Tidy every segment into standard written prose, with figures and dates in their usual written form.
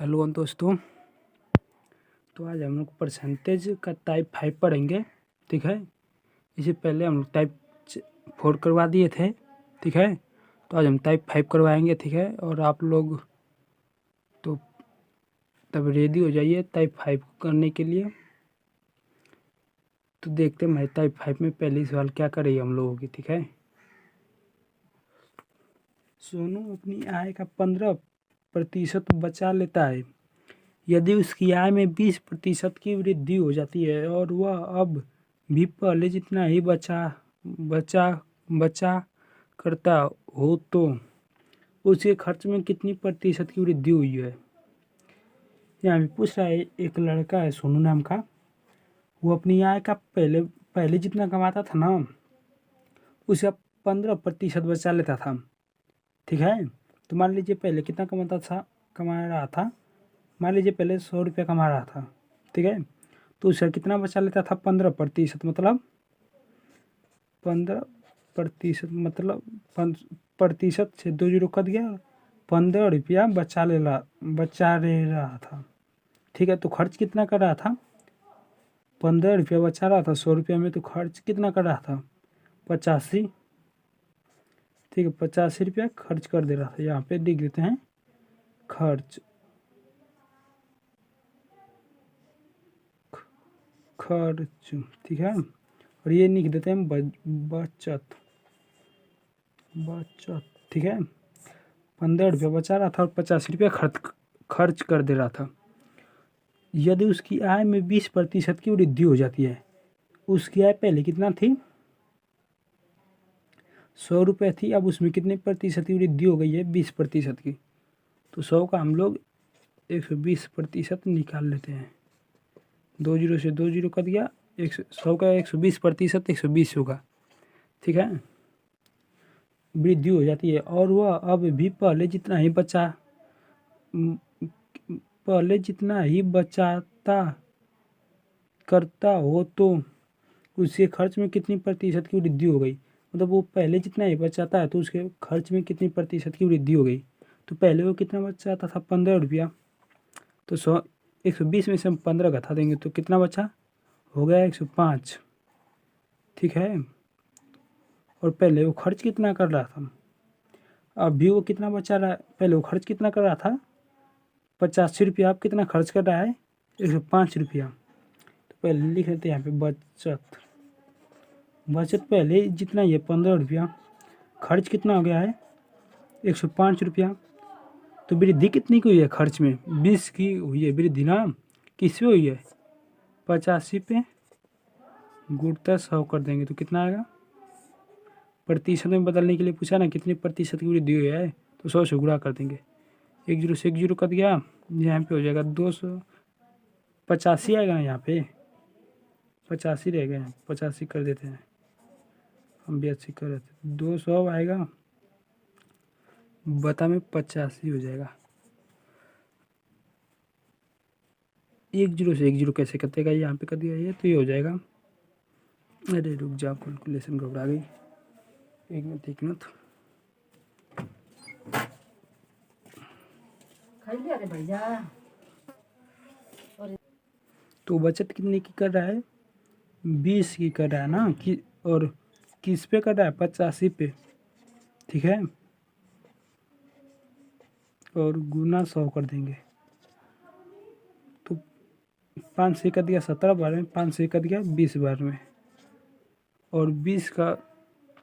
Hello दोस्तों। तो आज हम लोग परसेंटेज का टाइप 5 पढ़ेंगे। ठीक है, इससे पहले हम लोग टाइप 4 करवा दिए थे। ठीक है, तो आज हम टाइप 5 करवाएंगे। ठीक है, और आप लोग तो तब रेडी हो जाइए टाइप 5 करने के लिए। तो देखते हैं टाइप 5 में पहली सवाल क्या करेगी हम लोगों की। ठीक है, सोनू अपनी आय का 15% बचा लेता है। यदि उसकी आय में 20% की वृद्धि हो जाती है और वह अब भी पहले जितना ही बचा बचा करता हो, तो उसके खर्च में कितनी प्रतिशत की वृद्धि हुई है। यहाँ भी पूछ रहा है, एक लड़का है सोनू नाम का, वो अपनी आय का पहले जितना कमाता था ना, उसे 15% बचा लेता था। ठीक है, तो मान लीजिए पहले कितना कमा रहा था। मान लीजिए पहले 100 रुपया कमा रहा था। ठीक है, तो उसे कितना बचा लेता था 15%, मतलब 15% मतलब प्रतिशत से 2 जीरो कट गया, 15 रुपया बचा ले रहा था। ठीक है, तो खर्च कितना कर रहा था, 15 रुपया बचा रहा था 100 रुपया में, तो खर्च कितना कर रहा था 85। ठीक है, 85 रुपया खर्च कर दे रहा था। यहाँ पे लिख देते हैं खर्च। ठीक है, और ये लिख देते हैं बचत। ठीक है, 15 रुपया बचा रहा था और 85 रुपया खर्च कर दे रहा था। यदि उसकी आय में 20% की वृद्धि हो जाती है, उसकी आय पहले कितना थी 100 रुपये थी, अब उसमें कितने प्रतिशत की वृद्धि हो गई है 20% की। तो 100 का हम लोग 120% निकाल लेते हैं। 2 जीरो से 2 जीरो कट गया, 100 का 120% 120 होगा। ठीक है, वृद्धि हो जाती है और वह अब भी पहले जितना ही बचाता करता हो, तो उसके खर्च में कितनी प्रतिशत की वृद्धि हो गई। मतलब वो पहले जितना ही बचाता है तो उसके खर्च में कितनी प्रतिशत की वृद्धि हो गई। तो पहले वो कितना बचाता था 15 रुपया, तो 120 में से हम 15 घटा देंगे तो कितना बचा, हो गया 105। ठीक है, और पहले वो खर्च कितना कर रहा था, अब भी वो कितना बचा रहा है। पहले वो खर्च कितना कर रहा था 85 रुपया, अब कितना खर्च कर रहा है 105 रुपया। तो पहले लिख लेते हैं यहाँ पे बचत पहले जितना ही है 15 रुपया, खर्च कितना हो गया है 105 रुपया। तो वृद्धि कितनी की हुई है खर्च में, 20 की हुई है वृद्धि ना, किस पे हुई है 85 पे गुणा 100 कर देंगे तो कितना आएगा। प्रतिशत में बदलने के लिए पूछा ना कितनी प्रतिशत की वृद्धि हुई है, तो 100 से गुणा कर देंगे। 1 जीरो से 1 जीरो कट गया, यहाँ पे हो जाएगा 285 आएगा ना, यहाँ पे 85 रह गए, 85 कर देते हैं, हम भी 80 कर देते हैं, 200 आएगा, बता में 85 हो जाएगा। 1 जीरो से 1 जीरो कैसे कटेगा, यहाँ पे कर दिया ये, तो ये हो जाएगा। अरे रुक जाओ, कैलकुलेशन घबरा गई, एक मिनट। तो बचत कितने की कर रहा है 20 की कर रहा है ना और किस पे कर रहा है 85 पे। ठीक है, और गुना 100 कर देंगे तो 5 से कर दिया 17 बार में, 5 से कर दिया 20 बार में, और 20 का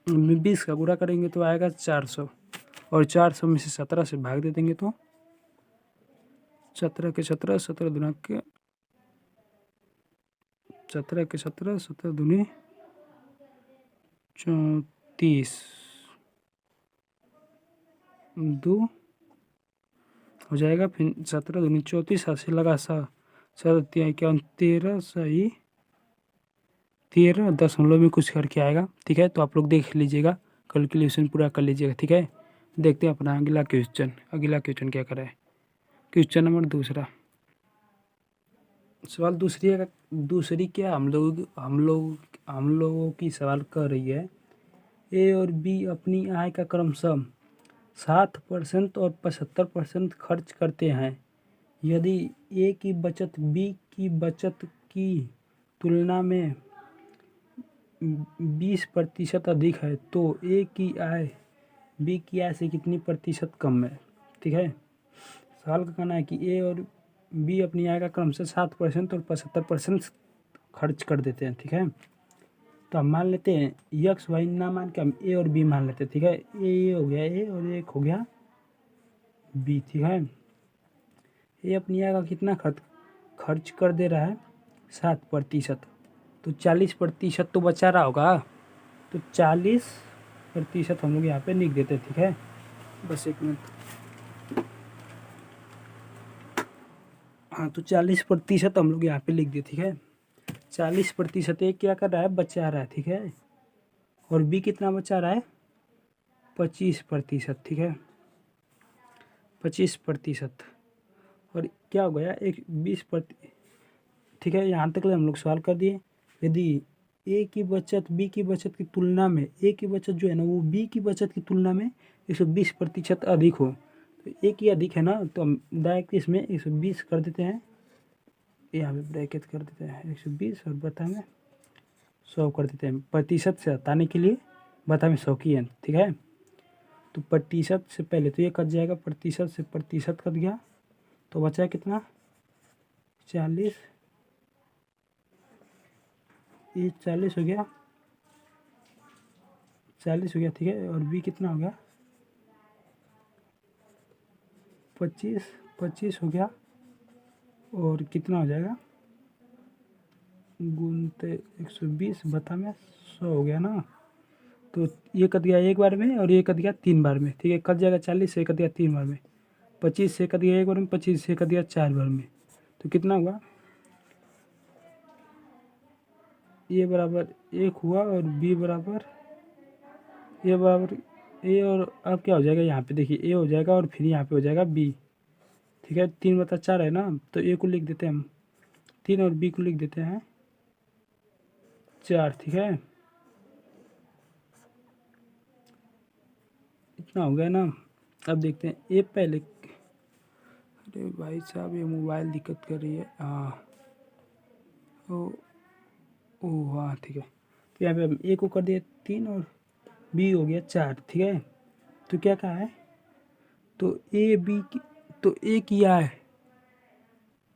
गुणा करेंगे तो आएगा 400, और 400 में से 17 से भाग दे देंगे तो 17 के 17, 17 दुना के 17 के 17, 17 दूनी 34, 2 हो जाएगा। फिर 17 दूनी 34, 80 लगा 7 13 सही 13.0 में कुछ करके आएगा। ठीक है, तो आप लोग देख लीजिएगा, कैलकुलेशन पूरा कर लीजिएगा। ठीक है, देखते हैं अपना अगला क्वेश्चन क्या करा है। क्वेश्चन नंबर दूसरा, सवाल दूसरी क्या हम लोगों की सवाल कर रही है। ए और बी अपनी आय का क्रमशः 60% और 75% खर्च करते हैं। यदि ए की बचत बी की बचत की तुलना में 20% अधिक है तो ए की आय बी की आय से कितनी प्रतिशत कम है। ठीक है, सवाल का कहना है कि ए और बी अपनी आय का क्रमशः 7% और 75% खर्च कर देते हैं। ठीक है, तो हम मान लेते हैं यक्स वाई ना मान के हम ए और बी मान लेते हैं। ठीक है, ये हो गया ए और एक हो गया बी। ठीक है, ये अपनी आय का कितना खर्च कर दे रहा है 7%, तो 40% तो बचा रहा होगा, तो 40% हम लोग यहाँ पे लिख देते हैं। ठीक है, बस एक मिनट। हाँ, तो 40% हम लोग यहाँ पे लिख दिए। ठीक है, 40% एक क्या कर रहा है, बचा रहा है। ठीक है, और बी कितना बचा रहा है 25%। ठीक है, 25%, और क्या हो गया एक 20%। ठीक है, यहाँ तक हम लोग सवाल कर दिए। यदि ए की बचत बी की बचत की तुलना में, ए की बचत जो है ना वो बी की बचत की तुलना में 120% अधिक हो, तो ए की अधिक है ना, तो हम डायरेक्ट इसमें 120 कर देते हैं, यहाँ पे ब्रैकेट कर देते हैं 120 और बता में 100 कर देते हैं, प्रतिशत से हटाने के लिए बता में 100 की है। ठीक है, तो प्रतिशत से पहले तो ये कट जाएगा, प्रतिशत से प्रतिशत कट गया, तो बचा कितना 40, ये 40 हो गया, 40 हो गया। ठीक है, और बी कितना हो गया 25 हो गया, और कितना हो जाएगा गुनते 120 बता में 100 हो गया ना, तो ये कट गया एक बार में और ये कट गया 3 बार में। ठीक है, कट जाएगा 40 से कट गया 3 बार में, 25 से कट गया एक बार में, 25 से कट गया 4 बार में, तो कितना हुआ ए बराबर 1 हुआ और बी बराबर ए बराबर ए, और अब क्या हो जाएगा यहाँ पे देखिए ए हो जाएगा और फिर यहाँ पे हो जाएगा बी। ठीक है, 3/4 है ना, तो ए को लिख देते हैं हम 3 और बी को लिख देते हैं 4। ठीक है, इतना हो गया ना। अब देखते हैं ए पहले, अरे भाई साहब ये मोबाइल दिक्कत कर रही है। हाँ, ओ हाँ ठीक है, तो यहाँ पे हम ए को कर दिए 3 और बी हो गया 4। ठीक है, तो क्या कहा है, तो ए बी की, तो ए किया है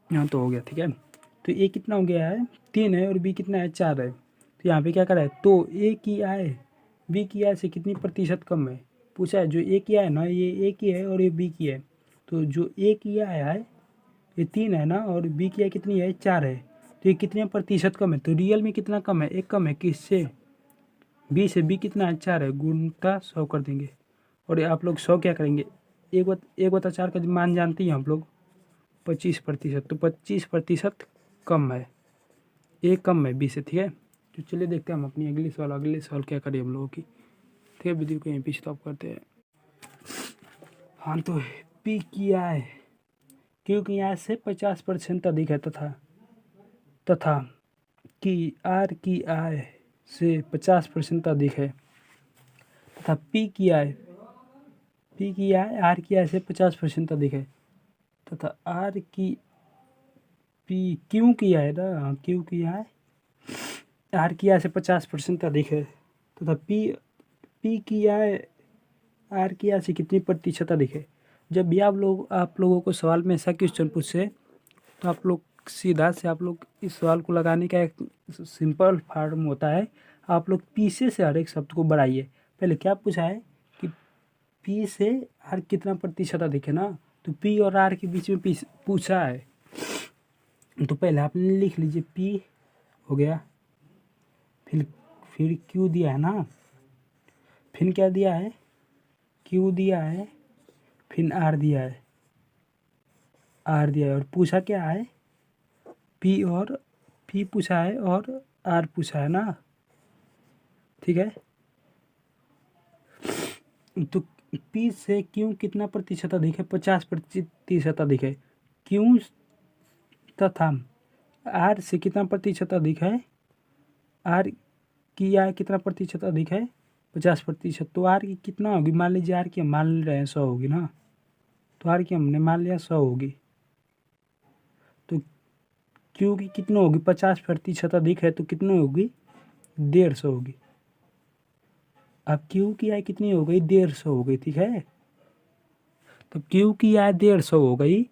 यहाँ तो हो गया। ठीक है, तो ए कितना हो गया है 3 है और बी कितना है 4 है, तो यहाँ पे क्या करा है, तो ए की आय बी की आय से कितनी प्रतिशत कम है पूछा है। जो ए की आय है ना ये ए की है और ये बी की है, तो जो ए की आय है ये 3 है ना और बी की आय कितनी है 4 है, तो ये कितने प्रतिशत कम है, तो रियल में कितना कम है, एक कम है किससे, बी से। बी कितना है 4 है, गुणता 100 कर देंगे, और ये आप लोग 100 क्या करेंगे 1/4 का मान जानते हैं हम लोग 25%, तो 25% कम है, ए कम है बी से। ठीक है, तो चलिए देखते हैं हम अपनी अगले सवाल क्या करें हम लोगों की। ठीक है, वीडियो को यहीं पे स्टॉप करते हैं। हाँ, तो पी की आय क्यू की आय से 50% अधिक है, तथा कि आर की आय से 50% अधिक है, तथा पी की आय आर की आय से 50% अधिक है, तथा आर की पी क्यू की आय ना, क्यू की आय आर की आय से 50% अधिक है, तथा पी की आय आर की आय से कितनी प्रतिशत अधिक है। जब भी आप लोगों को सवाल में ऐसा क्वेश्चन पूछे, तो आप लोग सीधा से आप लोग इस सवाल को लगाने का एक सिंपल फॉर्म होता है, आप लोग पी से हर एक शब्द को बढ़ाइए। पहले क्या पूछा है कि पी से आर कितना प्रतिशत अधिक है ना, तो पी और आर के बीच में पूछा है, तो पहले आप लिख लीजिए पी हो गया, फिर क्यू दिया है ना, फिर क्या दिया है क्यू दिया है, फिर आर दिया है, और पूछा क्या है पी पूछा है और आर पूछा है ना। ठीक है, तो पी से क्यू कितना प्रतिशत अधिक है, 50% अधिक है। क्यू तथा आर से कितना प्रतिशत अधिक है, आर की आय कितना प्रतिशत अधिक है 50%, तो आर की कितना होगी, मान लीजिए आर की हम मान ले रहे हैं 100 होगी ना, तो आर की हमने मान लिया 100 होगी। क्यू की कितनी होगी, 50% अधिक है तो कितनी होगी, 150 होगी। अब क्यू की आय कितनी हो गई, 150 हो गई, ठीक है। तो क्यू की आय 150 हो गई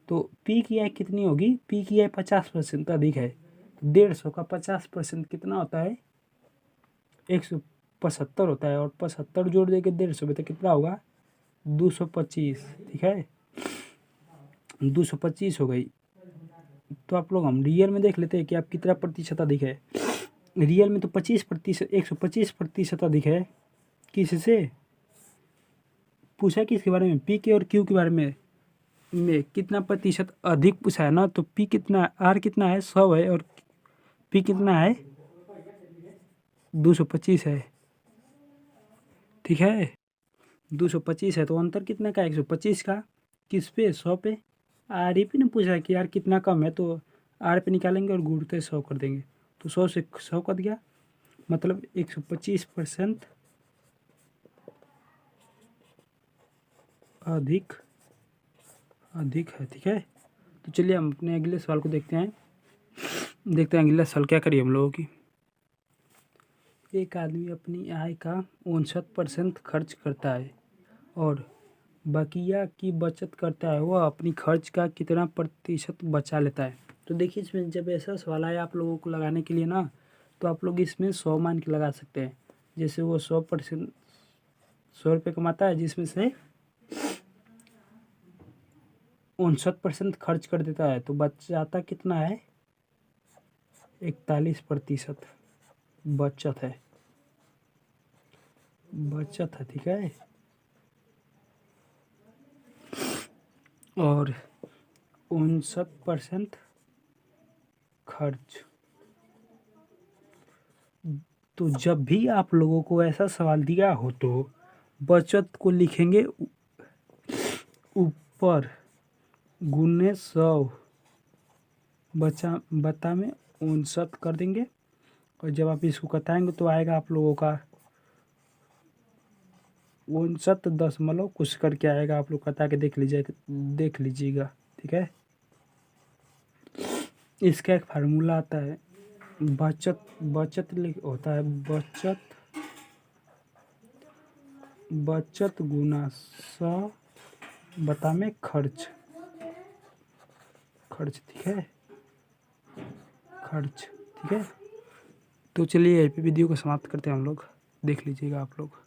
तो पी की आय कितनी होगी, पी की आय 50% अधिक है। 150 का 50% कितना होता है, 175 होता है। और 75 जोड़ देंगे 150 में तो कितना होगा, 225, ठीक है। 225 हो गई। तो आप लोग हम रियल में देख लेते हैं कि आप कितना प्रतिशत अधिक है। रियल में तो 25%, 125% अधिक है। किससे पूछा, किसके बारे में, पी के और क्यू के बारे में कितना प्रतिशत अधिक पूछा है ना। तो पी कितना, आर कितना है, 100 है, और पी कितना है, 225 है, ठीक है। 225 है तो अंतर कितना का, 125 का, किस पे, 100 पे। आर ही पे ने पूछा है कि यार कितना कम है, तो आर पे निकालेंगे और गुणते 100 कर देंगे। तो 100 से 100 कट गया, मतलब 125% अधिक अधिक है, ठीक है। तो चलिए हम अपने अगले सवाल को देखते हैं अगला सवाल क्या करिए हम लोगों की। एक आदमी अपनी आय का 59% खर्च करता है और बकिया की बचत करता है, वह अपनी खर्च का कितना प्रतिशत बचा लेता है। तो देखिए इसमें जब ऐसा सवाल आया आप लोगों को लगाने के लिए ना, तो आप लोग इसमें 100 मान के लगा सकते हैं। जैसे वो 100% 100 रुपये कमाता है, जिसमें से 59% खर्च कर देता है, तो बच जाता कितना है, 41% बचत है, ठीक है। और 59% खर्च। तो जब भी आप लोगों को ऐसा सवाल दिया हो तो बचत को लिखेंगे ऊपर, गुने 100, बता में 59 कर देंगे। और जब आप इसको कटाएंगे तो आएगा आप लोगों का 59 कुछ करके आएगा। आप लोग कटा के देख लीजिएगा, ठीक है। इसका एक फार्मूला आता है, बचत होता है बचत गुना 100 बता में खर्च, ठीक है, ठीक है। तो चलिए यहीं पे वीडियो को समाप्त करते हैं हम लोग, देख लीजिएगा आप लोग।